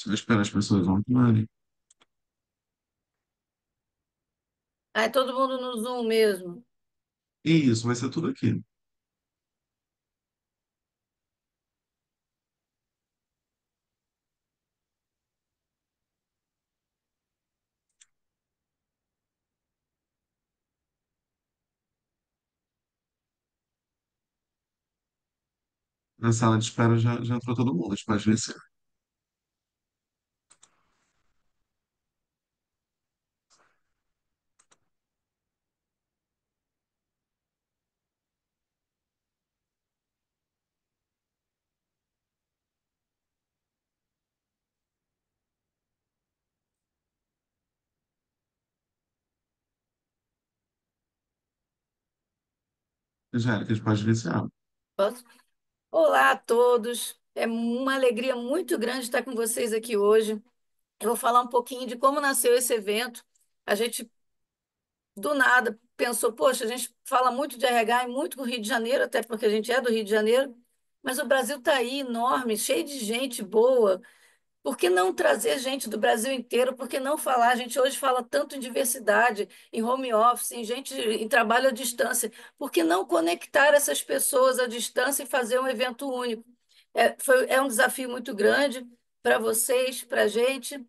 Você vai esperar as pessoas entrarem. Ah, é todo mundo no Zoom mesmo. E isso, vai ser tudo aqui. Na sala de espera já entrou todo mundo, a gente pode descer. Já era que a gente pode iniciar. Posso? Olá a todos. É uma alegria muito grande estar com vocês aqui hoje. Eu vou falar um pouquinho de como nasceu esse evento. A gente, do nada, pensou, poxa, a gente fala muito de RH e muito com o Rio de Janeiro, até porque a gente é do Rio de Janeiro, mas o Brasil está aí enorme, cheio de gente boa. Por que não trazer gente do Brasil inteiro? Por que não falar? A gente hoje fala tanto em diversidade, em home office, em gente em trabalho à distância. Por que não conectar essas pessoas à distância e fazer um evento único? É um desafio muito grande para vocês, para a gente.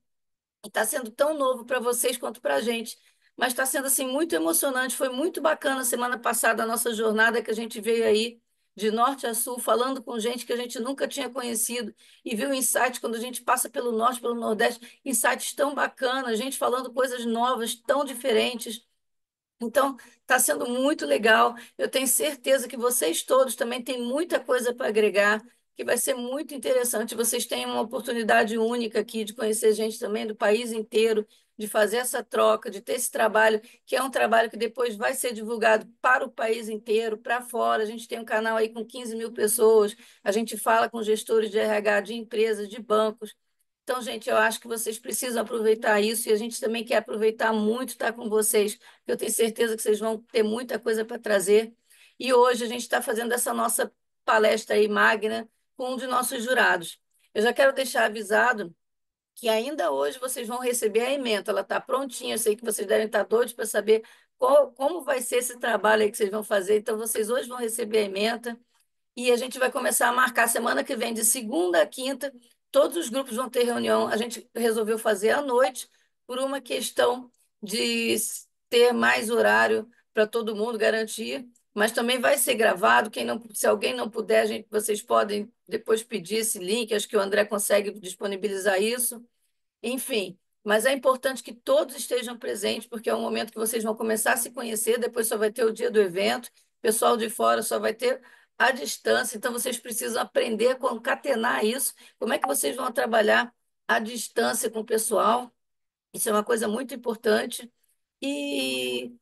Está sendo tão novo para vocês quanto para a gente, mas está sendo assim muito emocionante. Foi muito bacana semana passada a nossa jornada que a gente veio aí de norte a sul, falando com gente que a gente nunca tinha conhecido e viu insights quando a gente passa pelo norte, pelo nordeste, insights tão bacanas, gente falando coisas novas, tão diferentes. Então, está sendo muito legal. Eu tenho certeza que vocês todos também têm muita coisa para agregar, que vai ser muito interessante. Vocês têm uma oportunidade única aqui de conhecer gente também do país inteiro, de fazer essa troca, de ter esse trabalho, que é um trabalho que depois vai ser divulgado para o país inteiro, para fora. A gente tem um canal aí com 15 mil pessoas, a gente fala com gestores de RH, de empresas, de bancos. Então, gente, eu acho que vocês precisam aproveitar isso e a gente também quer aproveitar muito estar com vocês. Eu tenho certeza que vocês vão ter muita coisa para trazer. E hoje a gente está fazendo essa nossa palestra aí magna com um de nossos jurados. Eu já quero deixar avisado que ainda hoje vocês vão receber a ementa. Ela está prontinha. Eu sei que vocês devem estar doidos para saber como vai ser esse trabalho aí que vocês vão fazer. Então, vocês hoje vão receber a ementa. E a gente vai começar a marcar semana que vem, de segunda a quinta. Todos os grupos vão ter reunião. A gente resolveu fazer à noite, por uma questão de ter mais horário para todo mundo garantir. Mas também vai ser gravado. Quem não, se alguém não puder, vocês podem depois pedir esse link. Acho que o André consegue disponibilizar isso. Enfim, mas é importante que todos estejam presentes, porque é um momento que vocês vão começar a se conhecer, depois só vai ter o dia do evento, o pessoal de fora só vai ter a distância, então vocês precisam aprender a concatenar isso. Como é que vocês vão trabalhar à distância com o pessoal? Isso é uma coisa muito importante. E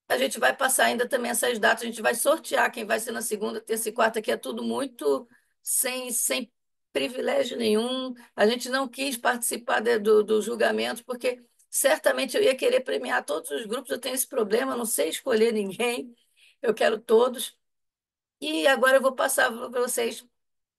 a gente vai passar ainda também essas datas, a gente vai sortear quem vai ser na segunda, terça e quarta, que é tudo muito sem privilégio nenhum. A gente não quis participar do julgamento, porque certamente eu ia querer premiar todos os grupos, eu tenho esse problema, não sei escolher ninguém, eu quero todos. E agora eu vou passar para vocês.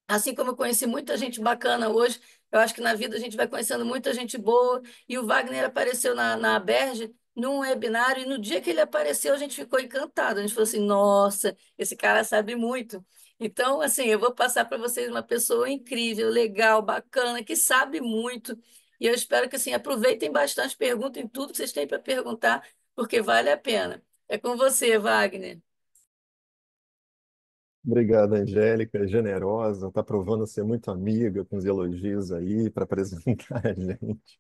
Assim como eu conheci muita gente bacana hoje, eu acho que na vida a gente vai conhecendo muita gente boa. E o Wagner apareceu na Aberj num webinário, e no dia que ele apareceu, a gente ficou encantado. A gente falou assim: nossa, esse cara sabe muito. Então, assim, eu vou passar para vocês uma pessoa incrível, legal, bacana, que sabe muito. E eu espero que assim, aproveitem bastante, perguntem tudo que vocês têm para perguntar, porque vale a pena. É com você, Wagner. Obrigado, Angélica, generosa, está provando ser muito amiga com os elogios aí para apresentar a gente.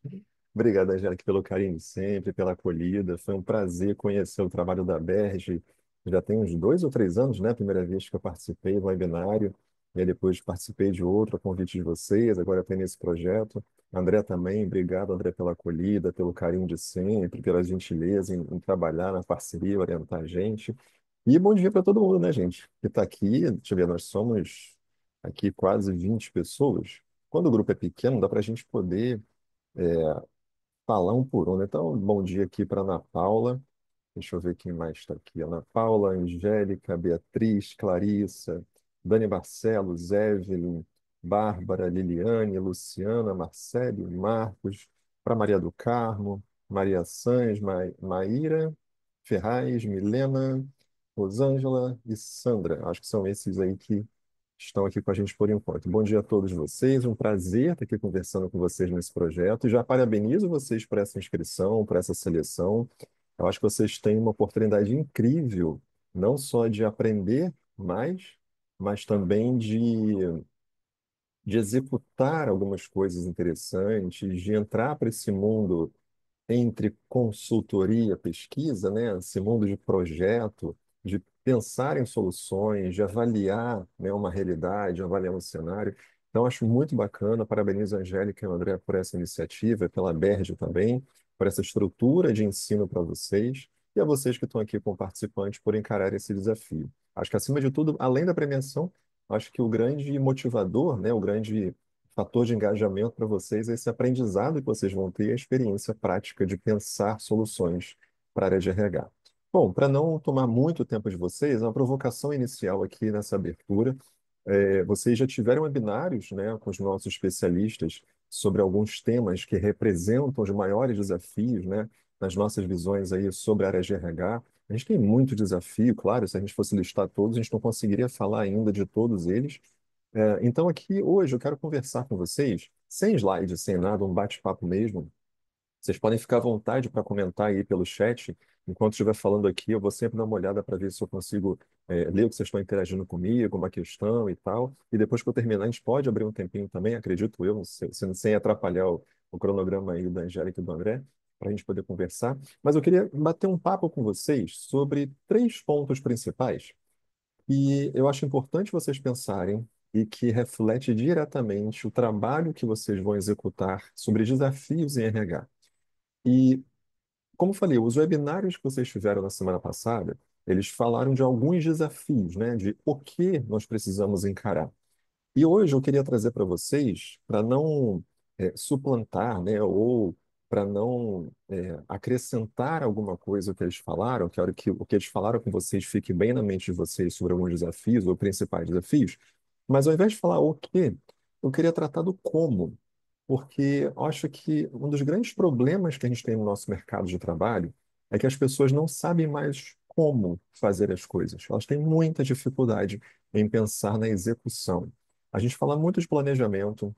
Obrigado, Angélica, pelo carinho de sempre, pela acolhida. Foi um prazer conhecer o trabalho da Berge. Já tem uns 2 ou 3 anos, né? A primeira vez que eu participei do webinário, e aí depois participei de outro a convite de vocês, agora tem nesse projeto. André também, obrigado, André, pela acolhida, pelo carinho de sempre, pela gentileza em trabalhar na parceria, orientar a gente. E bom dia para todo mundo, né, gente? Que está aqui, deixa eu ver, nós somos aqui quase 20 pessoas. Quando o grupo é pequeno, dá para a gente poder falar um por um, né? Então, bom dia aqui para Ana Paula. Deixa eu ver quem mais está aqui. Ana Paula, Angélica, Beatriz, Clarissa, Dani Barcelos, Evelyn, Bárbara, Liliane, Luciana, Marcele, Marcos, para Maria do Carmo, Maria Sanz, Maíra, Ferraz, Milena, Rosângela e Sandra. Acho que são esses aí que estão aqui com a gente por enquanto. Bom dia a todos vocês, um prazer estar aqui conversando com vocês nesse projeto. E já parabenizo vocês por essa inscrição, por essa seleção. Eu acho que vocês têm uma oportunidade incrível, não só de aprender mais, mas também de executar algumas coisas interessantes, de entrar para esse mundo entre consultoria, pesquisa, né, esse mundo de projeto, de pensar em soluções, de avaliar, né, uma realidade, avaliar um cenário. Então, acho muito bacana. Parabenizo a Angélica e o André por essa iniciativa, pela Berge também, por essa estrutura de ensino para vocês, e a vocês que estão aqui como participantes por encarar esse desafio. Acho que, acima de tudo, além da premiação, acho que o grande motivador, né, o grande fator de engajamento para vocês é esse aprendizado que vocês vão ter, a experiência prática de pensar soluções para a área de RH. Bom, para não tomar muito tempo de vocês, uma provocação inicial aqui nessa abertura. Vocês já tiveram webinários, né, com os nossos especialistas sobre alguns temas que representam os maiores desafios, né, nas nossas visões aí sobre a área de RH. A gente tem muito desafio, claro, se a gente fosse listar todos, a gente não conseguiria falar ainda de todos eles, então, aqui hoje eu quero conversar com vocês, sem slide, sem nada, um bate-papo mesmo. Vocês podem ficar à vontade para comentar aí pelo chat. Enquanto estiver falando aqui, eu vou sempre dar uma olhada para ver se eu consigo ler o que vocês estão interagindo comigo, uma questão e tal. E depois que eu terminar, a gente pode abrir um tempinho também, acredito eu, sem atrapalhar o cronograma aí da Angélica e do André, para a gente poder conversar. Mas eu queria bater um papo com vocês sobre três pontos principais e eu acho importante vocês pensarem e que reflete diretamente o trabalho que vocês vão executar sobre desafios em RH. E, como eu falei, os webinários que vocês fizeram na semana passada, eles falaram de alguns desafios, né, de o que nós precisamos encarar. E hoje eu queria trazer para vocês, para não suplantar, né, ou para não acrescentar alguma coisa ao que eles falaram, quero que o que eles falaram com vocês fique bem na mente de vocês sobre alguns desafios ou principais desafios, mas ao invés de falar o que, eu queria tratar do como, porque eu acho que um dos grandes problemas que a gente tem no nosso mercado de trabalho é que as pessoas não sabem mais como fazer as coisas. Elas têm muita dificuldade em pensar na execução. A gente fala muito de planejamento,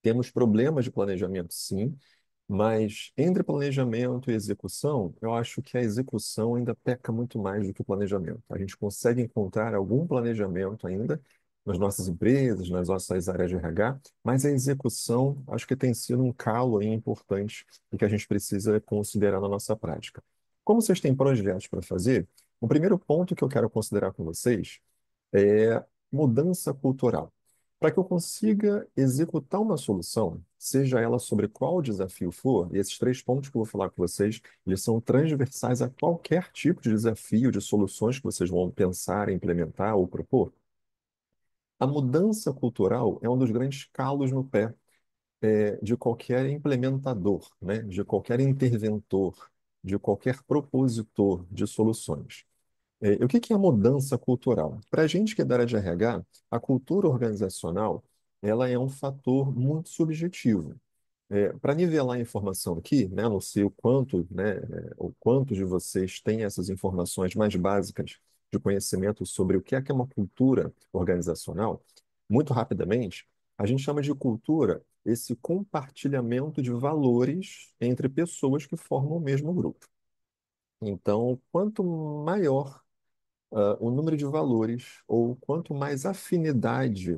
temos problemas de planejamento, sim, mas entre planejamento e execução, eu acho que a execução ainda peca muito mais do que o planejamento. A gente consegue encontrar algum planejamento ainda nas nossas empresas, nas nossas áreas de RH, mas a execução acho que tem sido um calo aí importante e que a gente precisa considerar na nossa prática. Como vocês têm projetos para fazer, o primeiro ponto que eu quero considerar com vocês é mudança cultural. Para que eu consiga executar uma solução, seja ela sobre qual desafio for, e esses três pontos que eu vou falar com vocês, eles são transversais a qualquer tipo de desafio, de soluções que vocês vão pensar, implementar ou propor. A mudança cultural é um dos grandes calos no pé, de qualquer implementador, né? De qualquer interventor, de qualquer propositor de soluções. O que que é a mudança cultural? Para a gente que é da área de RH, a cultura organizacional ela é um fator muito subjetivo. Para nivelar a informação aqui, né, não sei o quanto, né, o quanto de vocês têm essas informações mais básicas de conhecimento sobre o que é uma cultura organizacional, muito rapidamente, a gente chama de cultura esse compartilhamento de valores entre pessoas que formam o mesmo grupo. Então, quanto maior o número de valores, ou quanto mais afinidade,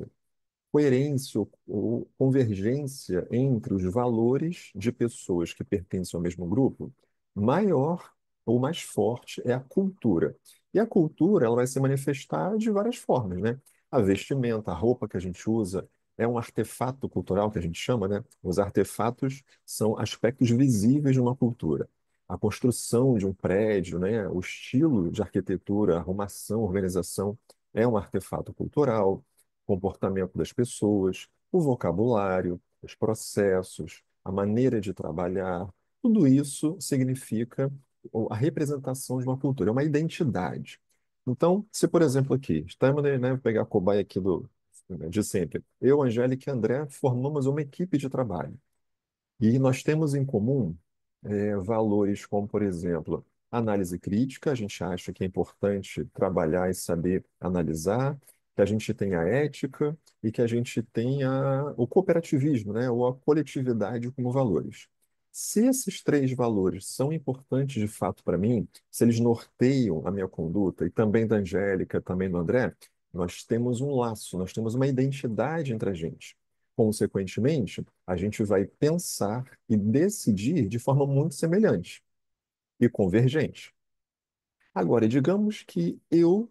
coerência ou convergência entre os valores de pessoas que pertencem ao mesmo grupo, maior ou mais forte é a cultura. E a cultura, ela vai se manifestar de várias formas, né? A vestimenta, a roupa que a gente usa, é um artefato cultural que a gente chama, né? Os artefatos são aspectos visíveis de uma cultura. A construção de um prédio, né? O estilo de arquitetura, arrumação, organização é um artefato cultural, comportamento das pessoas, o vocabulário, os processos, a maneira de trabalhar, tudo isso significa a representação de uma cultura, é uma identidade. Então, se por exemplo aqui, estamos, né, vou pegar a cobaia aqui né, de sempre. Eu, Angélica e André formamos uma equipe de trabalho. E nós temos em comum valores como, por exemplo, análise crítica. A gente acha que é importante trabalhar e saber analisar, que a gente tenha ética e que a gente tenha o cooperativismo, né, ou a coletividade como valores. Se esses três valores são importantes de fato para mim, se eles norteiam a minha conduta e também da Angélica, também do André, nós temos um laço, nós temos uma identidade entre a gente. Consequentemente, a gente vai pensar e decidir de forma muito semelhante e convergente. Agora, digamos que eu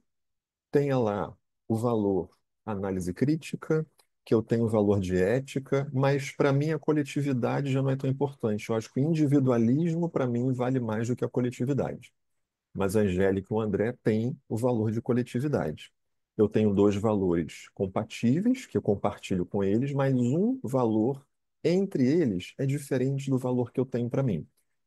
tenha lá o valor análise crítica, que eu tenho o valor de ética, mas para mim a coletividade já não é tão importante. Eu acho que o individualismo, para mim, vale mais do que a coletividade. Mas a Angélica e o André têm o valor de coletividade. Eu tenho dois valores compatíveis, que eu compartilho com eles, mas um valor entre eles é diferente do valor que eu tenho para mim.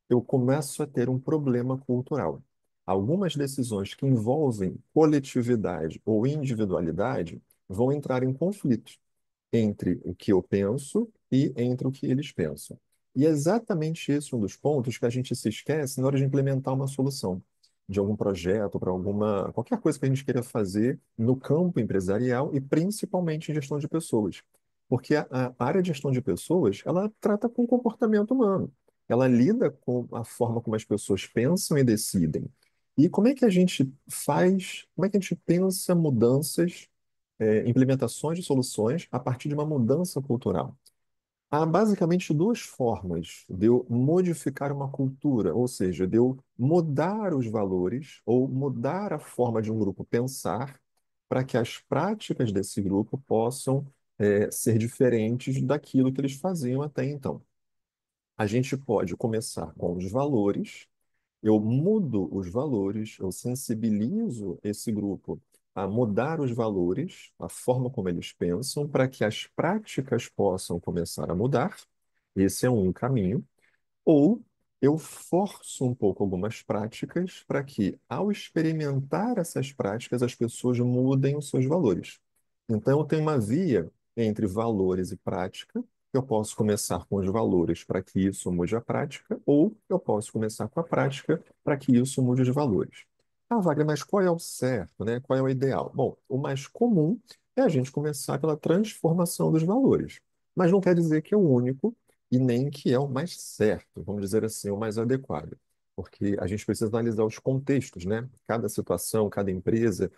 Eu começo a ter um problema cultural. Algumas decisões que envolvem coletividade ou individualidade vão entrar em conflito entre o que eu penso e entre o que eles pensam. E é exatamente esse um dos pontos que a gente se esquece na hora de implementar uma solução de algum projeto, para alguma qualquer coisa que a gente queira fazer no campo empresarial e principalmente em gestão de pessoas. Porque a área de gestão de pessoas, ela trata com o comportamento humano. Ela lida com a forma como as pessoas pensam e decidem. E como é que a gente faz, como é que a gente pensa mudanças implementações de soluções a partir de uma mudança cultural. Há basicamente duas formas de eu modificar uma cultura, ou seja, de eu mudar os valores ou mudar a forma de um grupo pensar para que as práticas desse grupo possam ser diferentes daquilo que eles faziam até então. A gente pode começar com os valores. Eu mudo os valores, eu sensibilizo esse grupo a mudar os valores, a forma como eles pensam, para que as práticas possam começar a mudar. Esse é um caminho. Ou eu forço um pouco algumas práticas para que, ao experimentar essas práticas, as pessoas mudem os seus valores. Então, eu tenho uma via entre valores e prática. Eu posso começar com os valores para que isso mude a prática, ou eu posso começar com a prática para que isso mude os valores. Ah, Wagner, mas qual é o certo, né? Qual é o ideal? Bom, o mais comum é a gente começar pela transformação dos valores. Mas não quer dizer que é o único e nem que é o mais certo, vamos dizer assim, o mais adequado. Porque a gente precisa analisar os contextos, né? Cada situação, cada empresa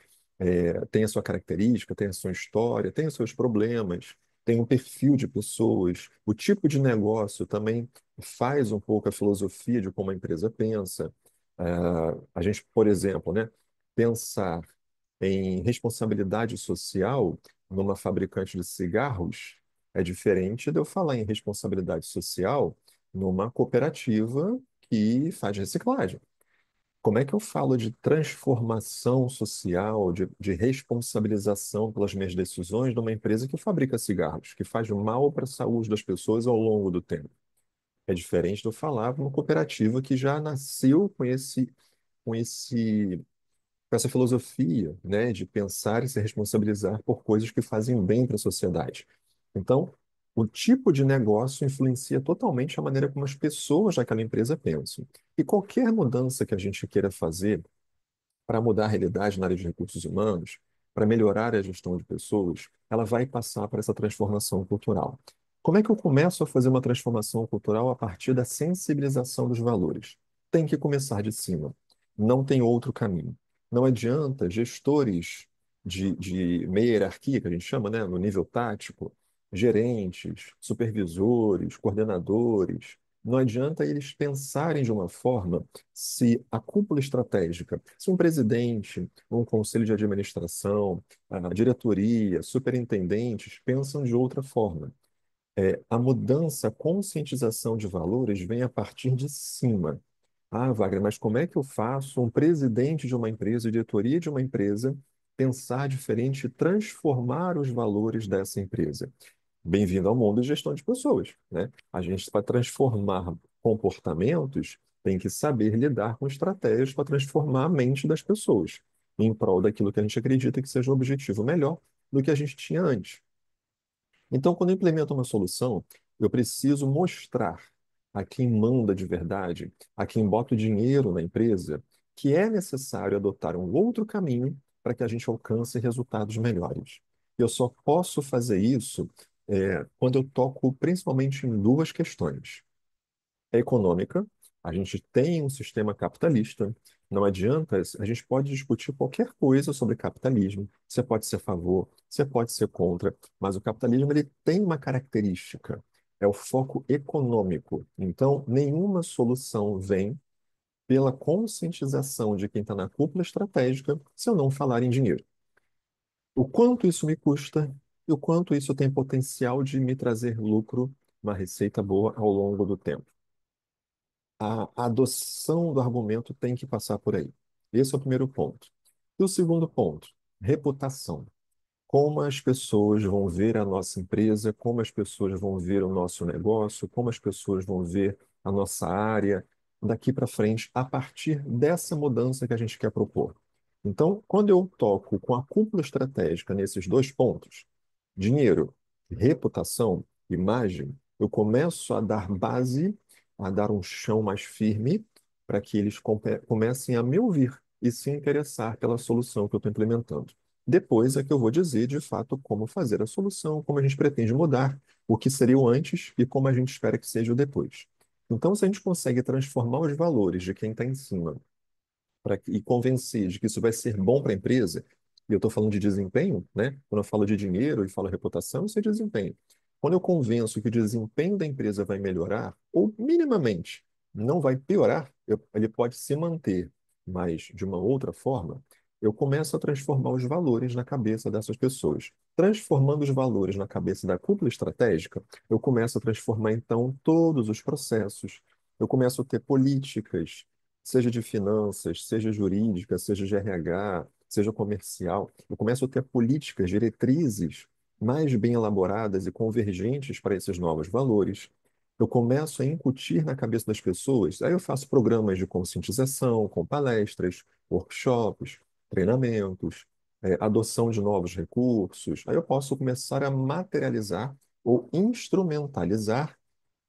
tem a sua característica, tem a sua história, tem os seus problemas, tem um perfil de pessoas, o tipo de negócio também faz um pouco a filosofia de como a empresa pensa. A gente, por exemplo, né, pensar em responsabilidade social numa fabricante de cigarros é diferente de eu falar em responsabilidade social numa cooperativa que faz reciclagem. Como é que eu falo de transformação social, de responsabilização pelas minhas decisões numa empresa que fabrica cigarros, que faz mal para a saúde das pessoas ao longo do tempo? É diferente de eu falar para uma cooperativa que já nasceu com esse com essa filosofia, né, de pensar e se responsabilizar por coisas que fazem bem para a sociedade. Então, o tipo de negócio influencia totalmente a maneira como as pessoas daquela empresa pensam. E qualquer mudança que a gente queira fazer para mudar a realidade na área de recursos humanos, para melhorar a gestão de pessoas, ela vai passar por essa transformação cultural. Como é que eu começo a fazer uma transformação cultural a partir da sensibilização dos valores? Tem que começar de cima. Não tem outro caminho. Não adianta gestores de meia hierarquia, que a gente chama, né, no nível tático, gerentes, supervisores, coordenadores, não adianta eles pensarem de uma forma se a cúpula estratégica, se um presidente, um conselho de administração, a diretoria, superintendentes pensam de outra forma. A mudança, a conscientização de valores vem a partir de cima. Ah, Wagner, mas como é que eu faço um presidente de uma empresa, diretoria de uma empresa, pensar diferente e transformar os valores dessa empresa? Bem-vindo ao mundo de gestão de pessoas, né? A gente, para transformar comportamentos, tem que saber lidar com estratégias para transformar a mente das pessoas em prol daquilo que a gente acredita que seja o objetivo melhor do que a gente tinha antes. Então, quando eu implemento uma solução, eu preciso mostrar a quem manda de verdade, a quem bota o dinheiro na empresa, que é necessário adotar um outro caminho para que a gente alcance resultados melhores. Eu só posso fazer isso quando eu toco principalmente em duas questões econômica. A gente tem um sistema capitalista. Não adianta, a gente pode discutir qualquer coisa sobre capitalismo. Você pode ser a favor, você pode ser contra, mas o capitalismo ele tem uma característica, é o foco econômico. Então, nenhuma solução vem pela conscientização de quem está na cúpula estratégica se eu não falar em dinheiro. O quanto isso me custa e o quanto isso tem potencial de me trazer lucro, uma receita boa ao longo do tempo. A adoção do argumento tem que passar por aí. Esse é o primeiro ponto. E o segundo ponto, reputação. Como as pessoas vão ver a nossa empresa, como as pessoas vão ver o nosso negócio, como as pessoas vão ver a nossa área daqui para frente, a partir dessa mudança que a gente quer propor. Então, quando eu toco com a cúpula estratégica nesses dois pontos, dinheiro, reputação, imagem, eu começo a dar base, a dar um chão mais firme para que eles comecem a me ouvir e se interessar pela solução que eu estou implementando. Depois é que eu vou dizer, de fato, como fazer a solução, como a gente pretende mudar, o que seria o antes e como a gente espera que seja o depois. Então, se a gente consegue transformar os valores de quem está em cima e convencer de que isso vai ser bom para a empresa, e eu estou falando de desempenho, né? Quando eu falo de dinheiro e falo reputação, isso é desempenho. Quando eu convenço que o desempenho da empresa vai melhorar, ou minimamente não vai piorar, ele pode se manter, mas de uma outra forma, eu começo a transformar os valores na cabeça dessas pessoas. Transformando os valores na cabeça da cúpula estratégica, eu começo a transformar então todos os processos. Eu começo a ter políticas, seja de finanças, seja jurídica, seja de RH, seja comercial. Eu começo a ter políticas, diretrizes mais bem elaboradas e convergentes para esses novos valores. Eu começo a incutir na cabeça das pessoas. Aí eu faço programas de conscientização, com palestras, workshops, treinamentos, adoção de novos recursos. Aí eu posso começar a materializar ou instrumentalizar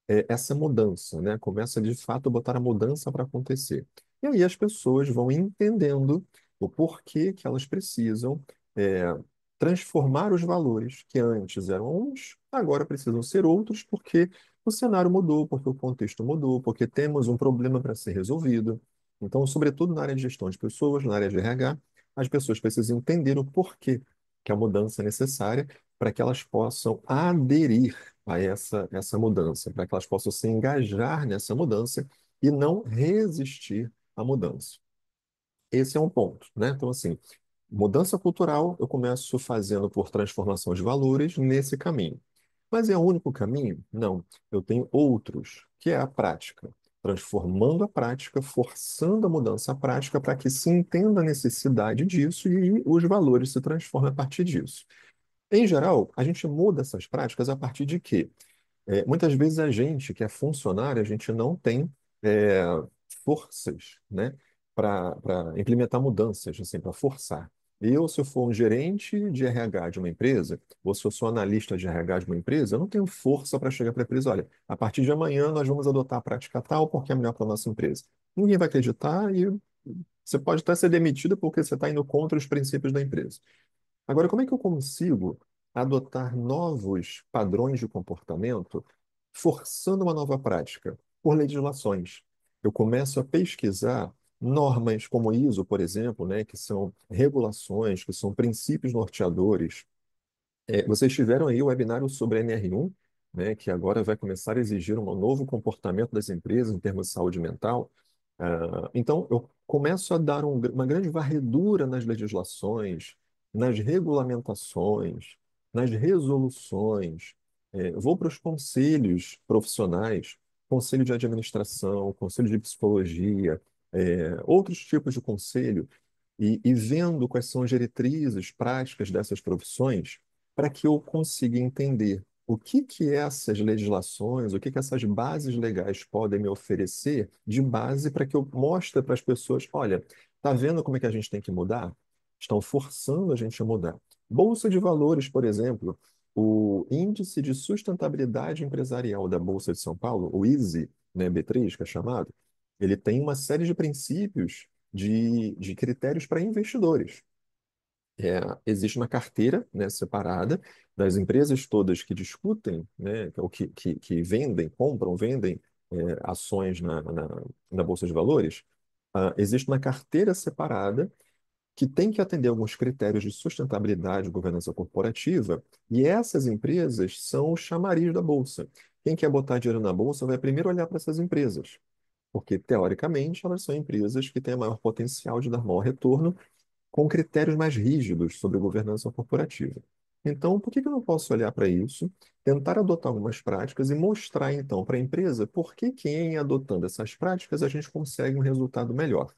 essa mudança, né? Começa de fato a botar a mudança para acontecer. E aí as pessoas vão entendendo o porquê que elas precisam é, transformar os valores que antes eram uns, agora precisam ser outros, porque o cenário mudou, porque o contexto mudou, porque temos um problema para ser resolvido. Então, sobretudo na área de gestão de pessoas, na área de RH, as pessoas precisam entender o porquê que a mudança é necessária para que elas possam aderir a essa mudança, para que elas possam se engajar nessa mudança e não resistir à mudança. Esse é um ponto, né? Então, assim, mudança cultural eu começo fazendo por transformação de valores nesse caminho. Mas é o único caminho? Não. Eu tenho outros, que é a prática. Transformando a prática, forçando a mudança à prática para que se entenda a necessidade disso e os valores se transformem a partir disso. Em geral, a gente muda essas práticas a partir de quê? Muitas vezes a gente que é funcionário, a gente não tem é, forças, né, para implementar mudanças, assim, para forçar. Eu, se eu for um gerente de RH de uma empresa, ou se eu sou analista de RH de uma empresa, eu não tenho força para chegar para a empresa, olha, a partir de amanhã nós vamos adotar a prática tal porque é melhor para a nossa empresa. Ninguém vai acreditar e você pode até ser demitido porque você está indo contra os princípios da empresa. Agora, como é que eu consigo adotar novos padrões de comportamento forçando uma nova prática? Por legislações. Eu começo a pesquisar normas como ISO, por exemplo, né, que são regulações, que são princípios norteadores. Vocês tiveram aí o webinário sobre NR1, né, que agora vai começar a exigir um novo comportamento das empresas em termos de saúde mental. Então, eu começo a dar uma grande varredura nas legislações, nas regulamentações, nas resoluções. Vou para os conselhos profissionais, conselho de administração, conselho de psicologia, outros tipos de conselho, e vendo quais são as diretrizes práticas dessas profissões, para que eu consiga entender o que que essas legislações, o que que essas bases legais podem me oferecer de base para que eu mostre para as pessoas, olha, tá vendo como é que a gente tem que mudar? Estão forçando a gente a mudar. Bolsa de valores, por exemplo, o Índice de Sustentabilidade Empresarial da Bolsa de São Paulo, o ISE, né, B3, que é chamado, ele tem uma série de princípios de critérios para investidores. Existe uma carteira, né, separada das empresas todas que discutem, né, ou que vendem, compram, vendem ações na Bolsa de Valores. Existe uma carteira separada que tem que atender alguns critérios de sustentabilidade e governança corporativa, e essas empresas são o chamariz da Bolsa. Quem quer botar dinheiro na Bolsa vai primeiro olhar para essas empresas, porque, teoricamente, elas são empresas que têm maior potencial de dar maior retorno com critérios mais rígidos sobre governança corporativa. Então, por que eu não posso olhar para isso, tentar adotar algumas práticas e mostrar, então, para a empresa por que em adotando essas práticas a gente consegue um resultado melhor?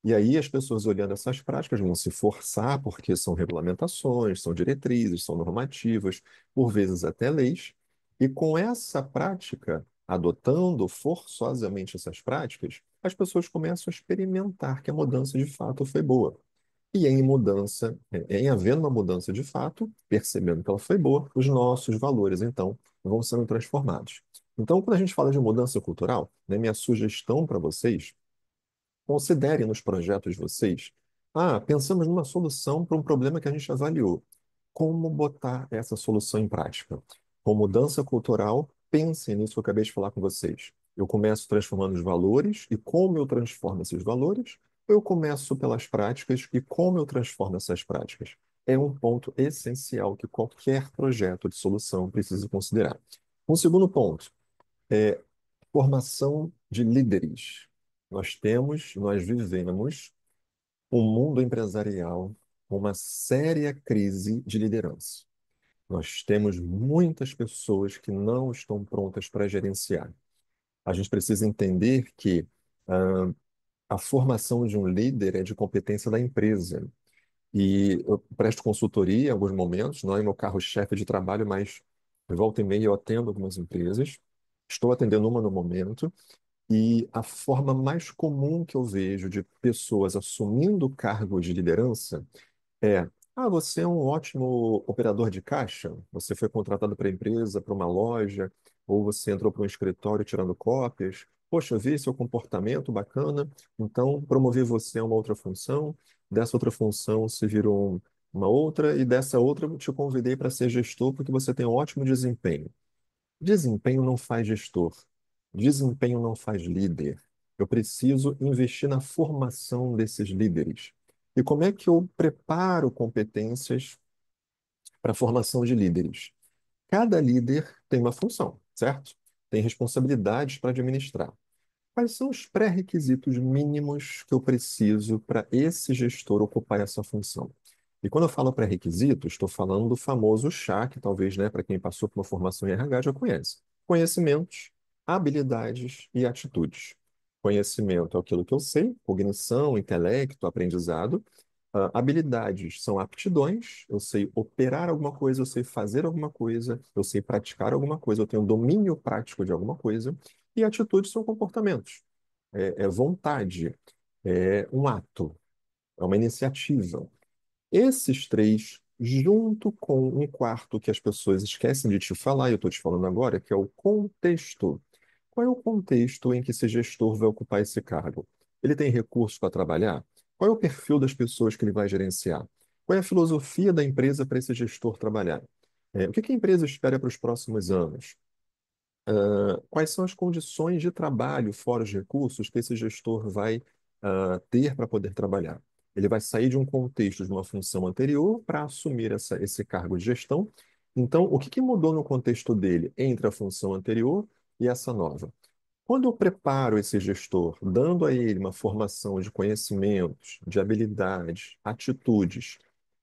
E aí as pessoas olhando essas práticas vão se forçar, porque são regulamentações, são diretrizes, são normativas, por vezes até leis, e com essa prática, adotando forçosamente essas práticas, as pessoas começam a experimentar que a mudança de fato foi boa. E em mudança, em havendo uma mudança de fato, percebendo que ela foi boa, os nossos valores, então, vão sendo transformados. Então, quando a gente fala de mudança cultural, né, minha sugestão para vocês, considerem nos projetos de vocês, pensamos numa solução para um problema que a gente avaliou. Como botar essa solução em prática? Com mudança cultural, pensem nisso que eu acabei de falar com vocês. Eu começo transformando os valores e como eu transformo esses valores, ou eu começo pelas práticas e como eu transformo essas práticas? É um ponto essencial que qualquer projeto de solução precisa considerar. Um segundo ponto é formação de líderes. Nós vivemos um mundo empresarial com uma séria crise de liderança. Nós temos muitas pessoas que não estão prontas para gerenciar. A gente precisa entender que a formação de um líder é de competência da empresa. E eu presto consultoria em alguns momentos, não é meu carro-chefe de trabalho, mas de volta e meia eu atendo algumas empresas. Estou atendendo uma no momento, e a forma mais comum que eu vejo de pessoas assumindo cargos de liderança é: você é um ótimo operador de caixa, você foi contratado para a empresa, para uma loja, ou você entrou para um escritório tirando cópias. Poxa, eu vi seu comportamento bacana, então promovi você a uma outra função, dessa outra função se virou uma outra, e dessa outra eu te convidei para ser gestor porque você tem um ótimo desempenho. Desempenho não faz gestor. Desempenho não faz líder. Eu preciso investir na formação desses líderes. E como é que eu preparo competências para a formação de líderes? Cada líder tem uma função, certo? Tem responsabilidades para administrar. Quais são os pré-requisitos mínimos que eu preciso para esse gestor ocupar essa função? E quando eu falo pré-requisitos, estou falando do famoso chá, que talvez, né, para quem passou por uma formação em RH já conhece. Conhecimentos, habilidades e atitudes. Conhecimento é aquilo que eu sei, cognição, intelecto, aprendizado. Habilidades são aptidões, eu sei operar alguma coisa, eu sei fazer alguma coisa, eu sei praticar alguma coisa, eu tenho domínio prático de alguma coisa. E atitudes são comportamentos, é vontade, é um ato, é uma iniciativa. Esses três, junto com um quarto que as pessoas esquecem de te falar, e eu estou te falando agora, que é o contexto. Qual é o contexto em que esse gestor vai ocupar esse cargo? Ele tem recursos para trabalhar? Qual é o perfil das pessoas que ele vai gerenciar? Qual é a filosofia da empresa para esse gestor trabalhar? O que a empresa espera para os próximos anos? Quais são as condições de trabalho, fora os recursos, que esse gestor vai ter para poder trabalhar? Ele vai sair de um contexto, de uma função anterior, para assumir esse cargo de gestão. Então, o que mudou no contexto dele entre a função anterior e essa nova? Quando eu preparo esse gestor, dando a ele uma formação de conhecimentos, de habilidades, atitudes,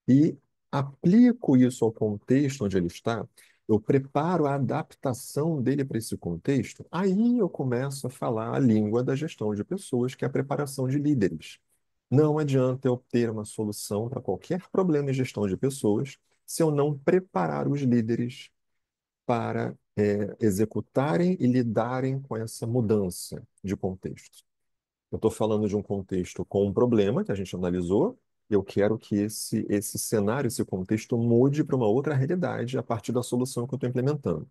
e aplico isso ao contexto onde ele está, eu preparo a adaptação dele para esse contexto, aí eu começo a falar a língua da gestão de pessoas, que é a preparação de líderes. Não adianta eu ter uma solução para qualquer problema em gestão de pessoas se eu não preparar os líderes para executarem e lidarem com essa mudança de contexto. Eu estou falando de um contexto com um problema que a gente analisou, Eu quero que esse cenário, esse contexto mude para uma outra realidade a partir da solução que eu estou implementando.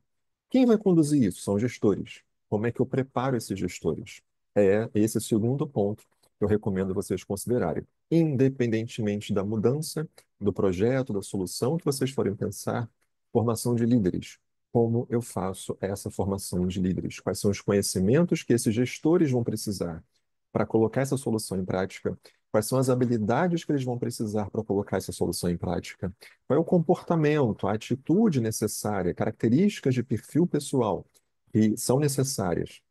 Quem vai conduzir isso? São gestores. Como é que eu preparo esses gestores? É esse segundo ponto que eu recomendo vocês considerarem. Independentemente da mudança, do projeto, da solução que vocês forem pensar, formação de líderes. Como eu faço essa formação de líderes? Quais são os conhecimentos que esses gestores vão precisar para colocar essa solução em prática? Quais são as habilidades que eles vão precisar para colocar essa solução em prática? Qual é o comportamento, a atitude necessária, características de perfil pessoal que são necessárias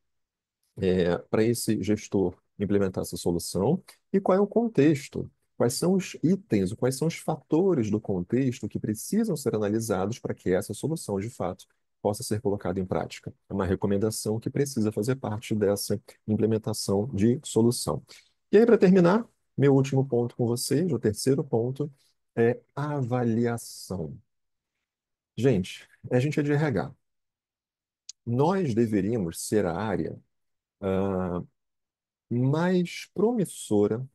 para esse gestor implementar essa solução? E qual é o contexto? Quais são os itens, quais são os fatores do contexto que precisam ser analisados para que essa solução, de fato, possa ser colocada em prática? É uma recomendação que precisa fazer parte dessa implementação de solução. E aí, para terminar, meu último ponto com vocês, o terceiro ponto, é avaliação. Gente, a gente é de RH. Nós deveríamos ser a área mais promissora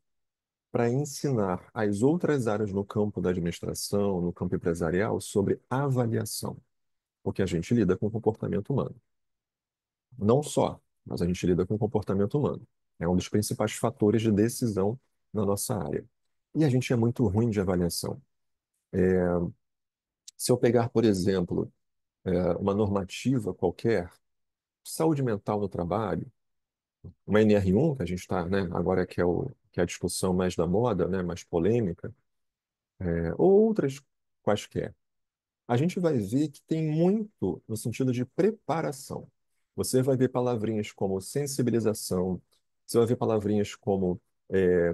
para ensinar as outras áreas no campo da administração, no campo empresarial, sobre avaliação, porque a gente lida com o comportamento humano. Não só, mas a gente lida com o comportamento humano. É um dos principais fatores de decisão na nossa área. E a gente é muito ruim de avaliação. Se eu pegar, por exemplo, uma normativa qualquer, saúde mental no trabalho, uma NR1, que a gente está, né, agora que é a discussão mais da moda, né, mais polêmica, ou outras quaisquer, a gente vai ver que tem muito no sentido de preparação. Você vai ver palavrinhas como sensibilização, você vai ver palavrinhas como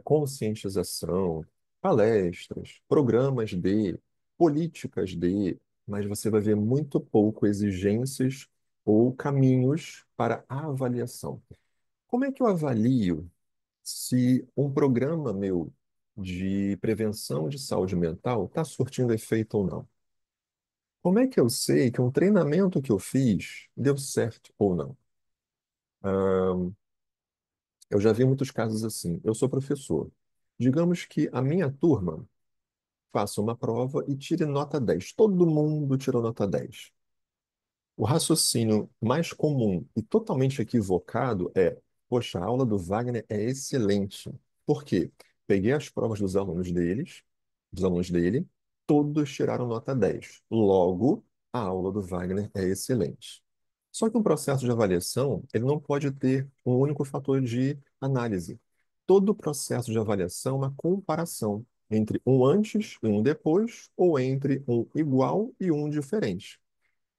conscientização, palestras, programas de, políticas de, mas você vai ver muito pouco exigências ou caminhos para a avaliação. Como é que eu avalio se um programa meu de prevenção de saúde mental está surtindo efeito ou não? Como é que eu sei que um treinamento que eu fiz deu certo ou não? Eu já vi muitos casos assim. Eu sou professor. Digamos que a minha turma faça uma prova e tire nota 10. Todo mundo tirou nota 10. O raciocínio mais comum e totalmente equivocado é: poxa, a aula do Wagner é excelente. Por quê? Peguei as provas dos alunos dele, todos tiraram nota 10. Logo, a aula do Wagner é excelente. Só que um processo de avaliação, ele não pode ter um único fator de análise. Todo processo de avaliação é uma comparação entre um antes e um depois, ou entre um igual e um diferente.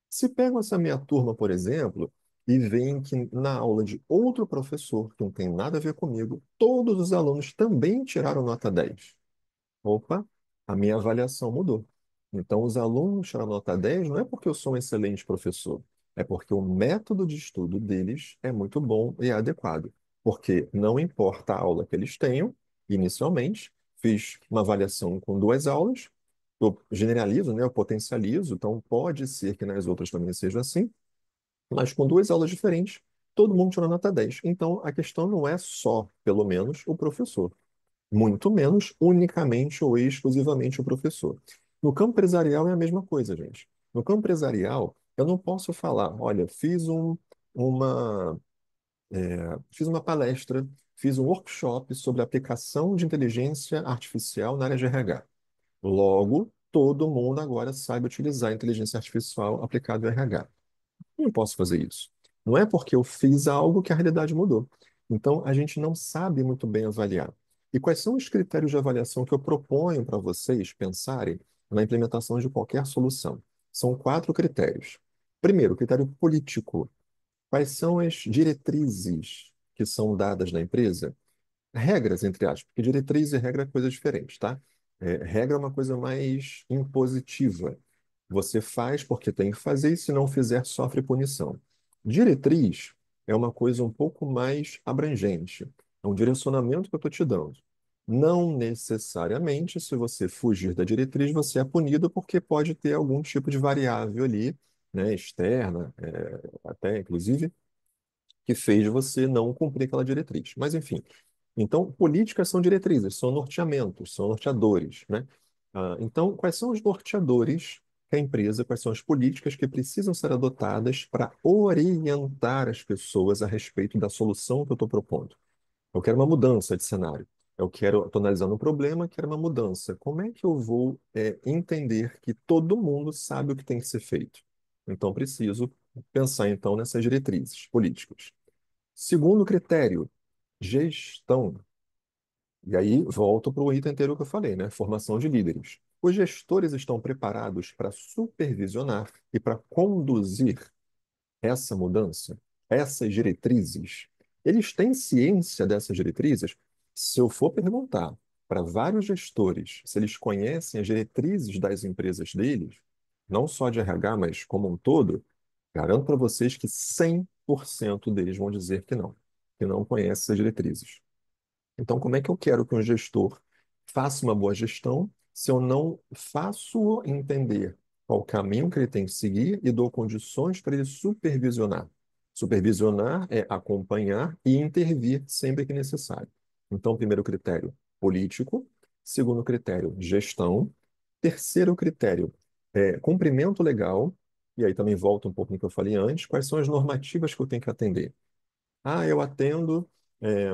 Se pego essa minha turma, por exemplo, e veem que na aula de outro professor, que não tem nada a ver comigo, todos os alunos também tiraram nota 10. Opa, a minha avaliação mudou. Então, os alunos tiraram nota 10 não é porque eu sou um excelente professor, é porque o método de estudo deles é muito bom e adequado. Porque não importa a aula que eles tenham, inicialmente, fiz uma avaliação com duas aulas, eu generalizo, né, eu potencializo, então pode ser que nas outras também seja assim, mas com duas aulas diferentes, todo mundo tirou nota 10. Então, a questão não é só, pelo menos, o professor, muito menos unicamente ou exclusivamente o professor. No campo empresarial é a mesma coisa, gente. No campo empresarial, eu não posso falar, olha, uma, fiz uma palestra, fiz um workshop sobre a aplicação de inteligência artificial na área de RH. Logo, todo mundo agora sabe utilizar a inteligência artificial aplicada ao RH. Eu não posso fazer isso. Não é porque eu fiz algo que a realidade mudou. Então, a gente não sabe muito bem avaliar. E quais são os critérios de avaliação que eu proponho para vocês pensarem na implementação de qualquer solução? São quatro critérios. Primeiro, critério político. Quais são as diretrizes que são dadas na empresa? Regras, entre aspas, porque diretriz e regra é coisa diferente, tá? Regra é uma coisa mais impositiva. Você faz porque tem que fazer e se não fizer, sofre punição. Diretriz é uma coisa um pouco mais abrangente. É um direcionamento que eu estou te dando. Não necessariamente, se você fugir da diretriz, você é punido porque pode ter algum tipo de variável ali, né, externa, até inclusive, que fez você não cumprir aquela diretriz. Mas, enfim, Então, políticas são diretrizes, são norteamentos, são norteadores, né? Então, quais são os norteadores que a empresa, quais são as políticas que precisam ser adotadas para orientar as pessoas a respeito da solução que eu estou propondo? Eu quero uma mudança de cenário. Estou analisando um problema, quero uma mudança. Como é que eu vou, entender que todo mundo sabe o que tem que ser feito? Então, preciso pensar, então, nessas diretrizes políticas. Segundo critério, gestão. E aí, volto para o item inteiro que eu falei, né? Formação de líderes. Os gestores estão preparados para supervisionar e para conduzir essa mudança, essas diretrizes, eles têm ciência dessas diretrizes? Se eu for perguntar para vários gestores se eles conhecem as diretrizes das empresas deles, não só de RH, mas como um todo, garanto para vocês que 100% deles vão dizer que não conhecem essas diretrizes. Então, como é que eu quero que um gestor faça uma boa gestão se eu não faço entender qual o caminho que ele tem que seguir e dou condições para ele supervisionar? Supervisionar é acompanhar e intervir sempre que necessário. Então, primeiro critério, político. Segundo critério, gestão. Terceiro critério, cumprimento legal. E aí também volta um pouco no que eu falei antes. Quais são as normativas que eu tenho que atender? Eu atendo, é,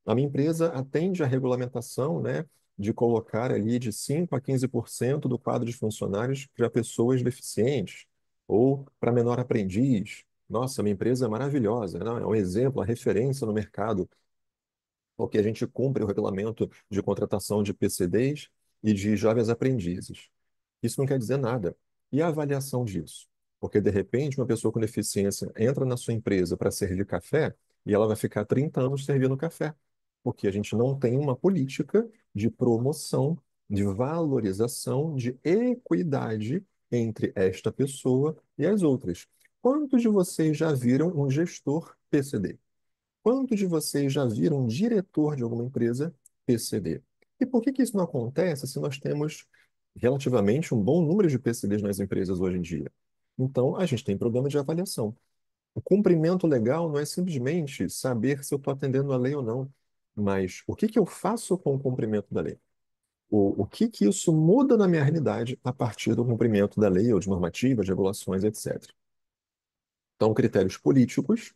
a minha empresa atende à regulamentação, né, de colocar ali de 5 a 15% do quadro de funcionários para pessoas deficientes ou para menor aprendiz. Nossa, minha empresa é maravilhosa, né? É um exemplo, a referência no mercado porque a gente cumpre o regulamento de contratação de PCDs e de jovens aprendizes. Isso não quer dizer nada. E a avaliação disso? Porque, de repente, uma pessoa com deficiência entra na sua empresa para servir café e ela vai ficar 30 anos servindo café, porque a gente não tem uma política de promoção, de valorização, de equidade entre esta pessoa e as outras. Quantos de vocês já viram um gestor PCD? Quantos de vocês já viram um diretor de alguma empresa PCD? E por que que isso não acontece se nós temos relativamente um bom número de PCDs nas empresas hoje em dia? Então, a gente tem programa de avaliação. O cumprimento legal não é simplesmente saber se eu estou atendendo a lei ou não, mas o que que eu faço com o cumprimento da lei? O que que isso muda na minha realidade a partir do cumprimento da lei ou de normativas, de regulações, etc. Então, critérios políticos,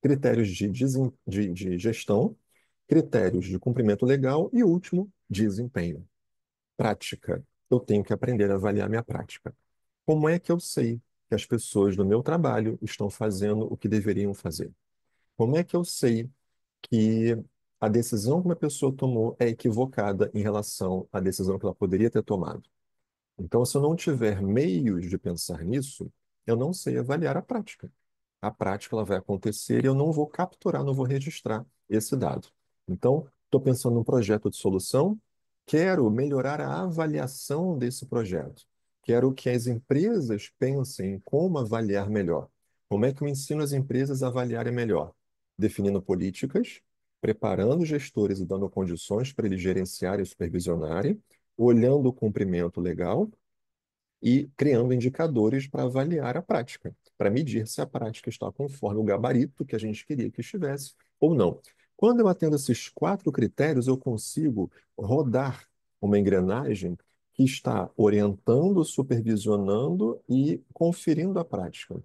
critérios de gestão, critérios de cumprimento legal e, último, desempenho. Prática. Eu tenho que aprender a avaliar minha prática. Como é que eu sei que as pessoas do meu trabalho estão fazendo o que deveriam fazer? Como é que eu sei que a decisão que uma pessoa tomou é equivocada em relação à decisão que ela poderia ter tomado? Então, se eu não tiver meios de pensar nisso, eu não sei avaliar a prática. A prática ela vai acontecer e eu não vou capturar, não vou registrar esse dado. Então, estou pensando num projeto de solução, quero melhorar a avaliação desse projeto. Quero que as empresas pensem em como avaliar melhor. Como é que eu ensino as empresas a avaliarem melhor? Definindo políticas, preparando gestores e dando condições para eles gerenciarem e supervisionarem, olhando o cumprimento legal e criando indicadores para avaliar a prática, para medir se a prática está conforme o gabarito que a gente queria que estivesse ou não. Quando eu atendo esses quatro critérios, eu consigo rodar uma engrenagem que está orientando, supervisionando e conferindo a prática,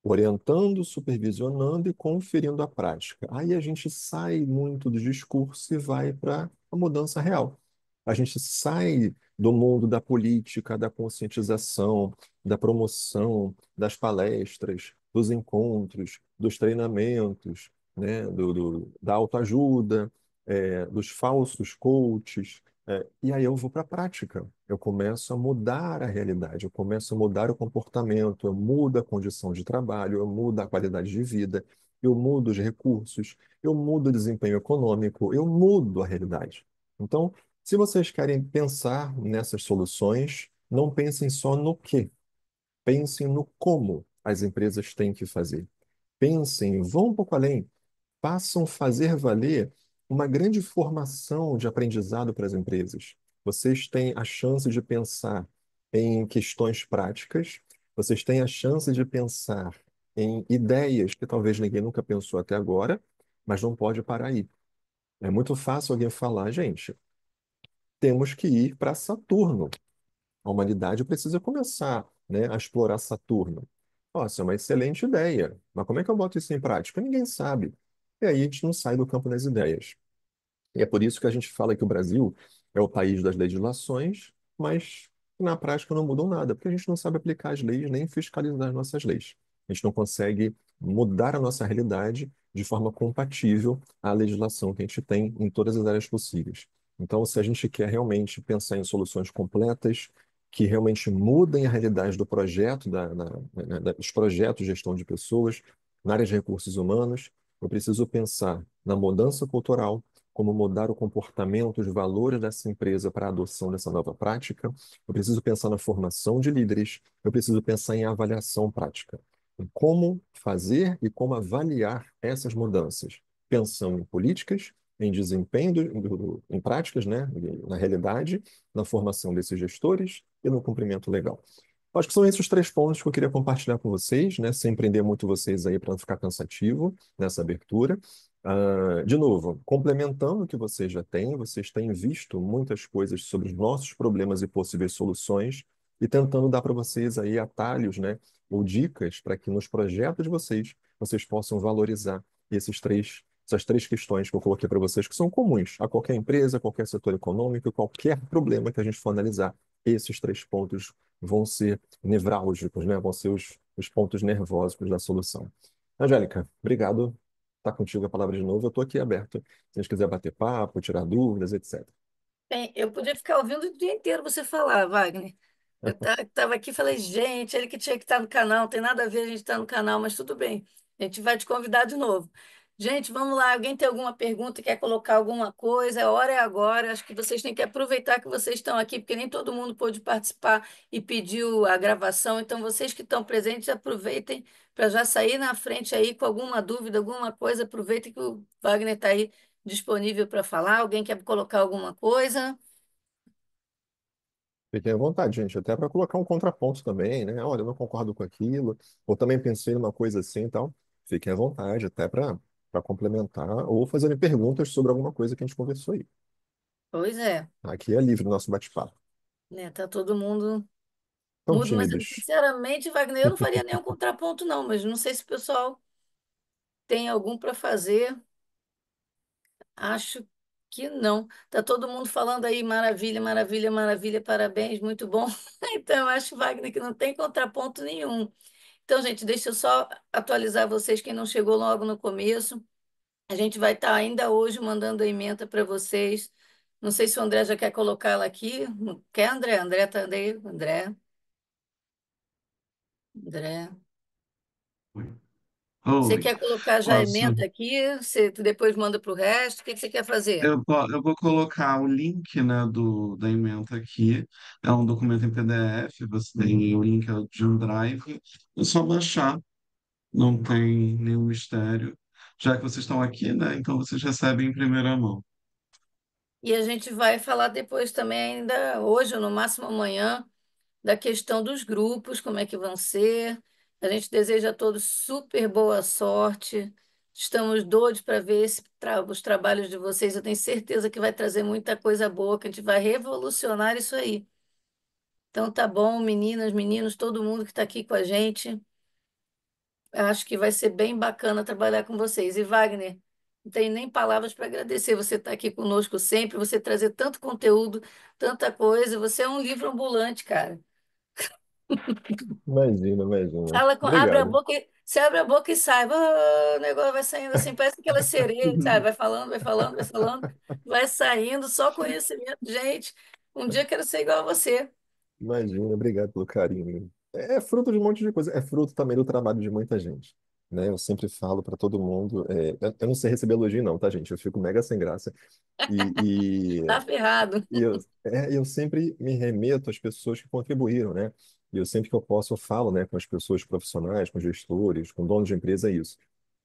orientando, supervisionando e conferindo a prática. Aí a gente sai muito do discurso e vai para a mudança real. A gente sai do mundo da política, da conscientização, da promoção, das palestras, dos encontros, dos treinamentos, né, da autoajuda, dos falsos coaches, e aí eu vou para a prática. Eu começo a mudar a realidade, eu começo a mudar o comportamento, eu mudo a condição de trabalho, eu mudo a qualidade de vida, eu mudo os recursos, eu mudo o desempenho econômico, eu mudo a realidade. Então, se vocês querem pensar nessas soluções, não pensem só no que, pensem no como as empresas têm que fazer. Pensem, vão um pouco além, passam a fazer valer uma grande formação de aprendizado para as empresas. Vocês têm a chance de pensar em questões práticas, vocês têm a chance de pensar em ideias que talvez ninguém nunca pensou até agora, mas não pode parar aí. É muito fácil alguém falar, gente, temos que ir para Saturno. A humanidade precisa começar, né, a explorar Saturno. Nossa, é uma excelente ideia, mas como é que eu boto isso em prática? Ninguém sabe. E aí a gente não sai do campo das ideias. E é por isso que a gente fala que o Brasil é o país das legislações, mas na prática não mudam nada, porque a gente não sabe aplicar as leis nem fiscalizar as nossas leis. A gente não consegue mudar a nossa realidade de forma compatível à legislação que a gente tem em todas as áreas possíveis. Então, se a gente quer realmente pensar em soluções completas, que realmente mudem a realidade do projeto, dos projetos de gestão de pessoas, na área de recursos humanos, eu preciso pensar na mudança cultural, como mudar o comportamento, os valores dessa empresa para a adoção dessa nova prática. Eu preciso pensar na formação de líderes, eu preciso pensar em avaliação prática, em como fazer e como avaliar essas mudanças, pensando em políticas, em desempenho, em práticas, né, na realidade, na formação desses gestores e no cumprimento legal. Acho que são esses os três pontos que eu queria compartilhar com vocês, né, sem prender muito vocês aí para não ficar cansativo nessa abertura. De novo, complementando o que vocês têm visto muitas coisas sobre os nossos problemas e possíveis soluções e tentando dar para vocês aí atalhos, né, ou dicas para que nos projetos de vocês possam valorizar essas três questões que eu coloquei para vocês, que são comuns a qualquer empresa, qualquer setor econômico, qualquer problema que a gente for analisar. Esses três pontos vão ser nevrálgicos, né, vão ser os pontos nervosos da solução. Angélica, obrigado. Tá contigo a palavra de novo. Eu estou aqui aberto. Se a gente quiser bater papo, tirar dúvidas, etc. Bem, eu podia ficar ouvindo o dia inteiro você falar, Wagner. Eu estava aqui e falei, gente, ele que tinha que estar no canal, não tem nada a ver a gente estar no canal, mas tudo bem. A gente vai te convidar de novo. Gente, vamos lá. Alguém tem alguma pergunta, quer colocar alguma coisa? A hora é agora. Acho que vocês têm que aproveitar que vocês estão aqui, porque nem todo mundo pôde participar e pediu a gravação. Então, vocês que estão presentes, aproveitem para já sair na frente aí com alguma dúvida, alguma coisa. Aproveitem que o Wagner está aí disponível para falar. Alguém quer colocar alguma coisa? Fiquem à vontade, gente, até para colocar um contraponto também, né? Olha, eu não concordo com aquilo, ou também pensei numa coisa assim e tal. Fiquem à vontade, até para complementar ou fazerem perguntas sobre alguma coisa que a gente conversou aí. Pois é, Aqui é livre o nosso bate-papo. né? Tá todo mundo Tão mudo, mas tímidos. sinceramente, Wagner, eu não faria nenhum contraponto, não, mas não sei se o pessoal tem algum para fazer. Acho que não. Tá todo mundo falando aí, maravilha, maravilha, maravilha, parabéns, muito bom. Então, eu acho, Wagner, que não tem contraponto nenhum. Então, gente, deixa eu só atualizar vocês, quem não chegou logo no começo. A gente vai estar ainda hoje mandando a ementa para vocês. Não sei se o André já quer colocá-la aqui. Quer, André? André tá aí. André, André. Você Oi, quer colocar já a posso. ementa aqui? Você depois manda para o resto? O que que você quer fazer? Eu vou colocar o link, né, da ementa aqui. É um documento em PDF, você tem o link de um drive. É só baixar, não tem nenhum mistério. Já que vocês estão aqui, né, então vocês recebem em primeira mão. E a gente vai falar depois também, ainda hoje, ou no máximo amanhã, da questão dos grupos, como é que vão ser. A gente deseja a todos super boa sorte. Estamos doidos para ver os trabalhos de vocês. Eu tenho certeza que vai trazer muita coisa boa, que a gente vai revolucionar isso aí. Então tá bom, meninas, meninos, todo mundo que está aqui com a gente. Acho que vai ser bem bacana trabalhar com vocês. E Wagner, não tenho nem palavras para agradecer você estar aqui conosco sempre, você trazer tanto conteúdo, tanta coisa. Você é um livro ambulante, cara. Imagina, imagina. Abre a Obrigado. boca, você abre a boca e sai. O negócio vai saindo assim, parece aquela sereia, sabe? Vai falando, vai falando, vai falando, vai saindo, só conhecimento. Gente, um dia eu quero ser igual a você. Imagina, obrigado pelo carinho. É fruto de um monte de coisa. É fruto também do trabalho de muita gente. Né? Eu sempre falo para todo mundo. Eu não sei receber elogio, não, tá, gente? Eu fico mega sem graça. E, Tá ferrado. eu sempre me remeto às pessoas que contribuíram, né? E eu sempre que eu posso, eu falo, né, com as pessoas profissionais, com gestores, com donos de empresa, é isso.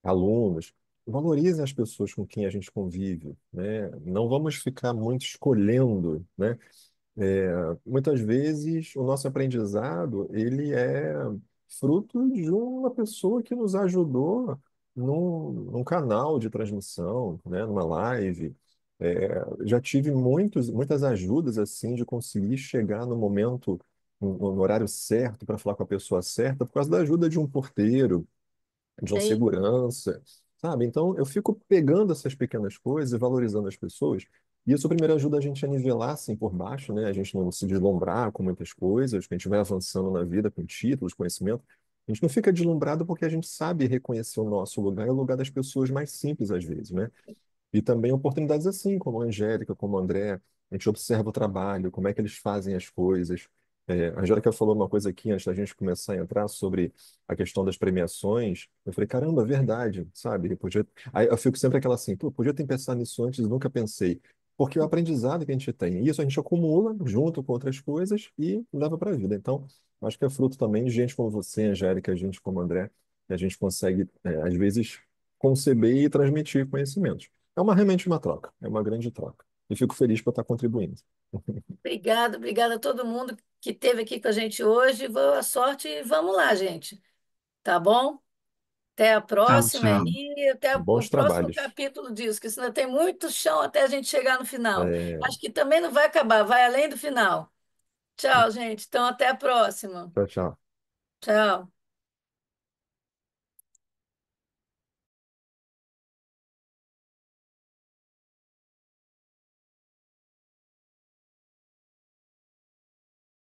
Alunos. Valorizem as pessoas com quem a gente convive, né? Não vamos ficar muito escolhendo, né? Muitas vezes o nosso aprendizado ele é fruto de uma pessoa que nos ajudou num canal de transmissão, né, numa live. Já tive muitas ajudas assim de conseguir chegar no momento, no horário certo para falar com a pessoa certa, por causa da ajuda de um porteiro, de um Ei, segurança, sabe? Então eu fico pegando essas pequenas coisas e valorizando as pessoas. E isso primeiro ajuda a gente a nivelar assim por baixo, né? A gente não se deslumbrar com muitas coisas, que a gente vai avançando na vida com títulos, conhecimento. A gente não fica deslumbrado porque a gente sabe reconhecer o nosso lugar e o lugar das pessoas mais simples às vezes, né? E também oportunidades assim, como a Angélica, como o André, a gente observa o trabalho, como é que eles fazem as coisas. A Angélica falou uma coisa aqui antes da gente começar a entrar sobre a questão das premiações. Eu falei, caramba, é verdade, sabe? Aí eu fico sempre aquela assim, pô, podia ter pensado nisso antes, nunca pensei. Porque o aprendizado que a gente tem, isso a gente acumula junto com outras coisas e leva para a vida. Então, acho que é fruto também de gente como você, Angélica, gente como o André, que a gente consegue, às vezes, conceber e transmitir conhecimentos. Realmente uma troca, é uma grande troca. E fico feliz por estar contribuindo. obrigada, obrigada a todo mundo que esteve aqui com a gente hoje. Boa sorte e vamos lá, gente. Tá bom? Até a Tchau, próxima tchau. e até o Bons próximo trabalhos. capítulo disso, que senão tem muito chão até a gente chegar no final. É, Acho que também não vai acabar, vai além do final. Tchau, gente. Então, até a próxima. tchau, tchau. Tchau.